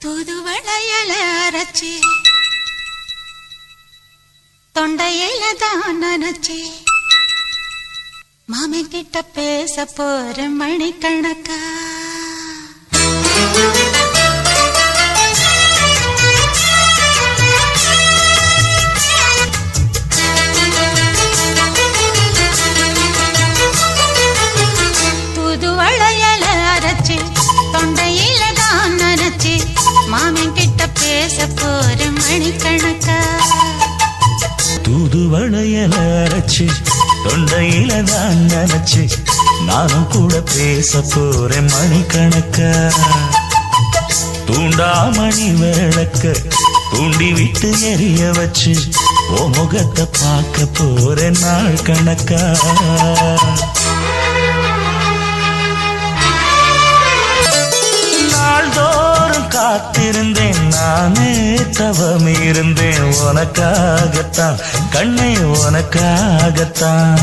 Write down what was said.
தூதுவளையல அரைச்சி தொண்டையில தான் நினைச்சி மாமி கிட்ட பேச போற மணிக்கணக்கா தூதுவளையல அரைச்சி தொண்டையில தான் நினைச்சி மாமி கிட்ட பேச போற மணிக்கணக்கா தூதுவளையல அரைச்சி தொண்டையில தான் நினைச்சு நானும் கூட பேச போறேன் மணிக்கணக்கா தூண்டாமணி விளக்க தூண்டி விட்டு எரிய வச்சு ஓ முகத்தை பார்க்க போறேன் நாள் கணக்கா நாள்தோறும் காத்திருந்தேன் நானே தவம் இருந்தேன் உனக்காகத்தான் கண்ணே உனக்காகத்தான்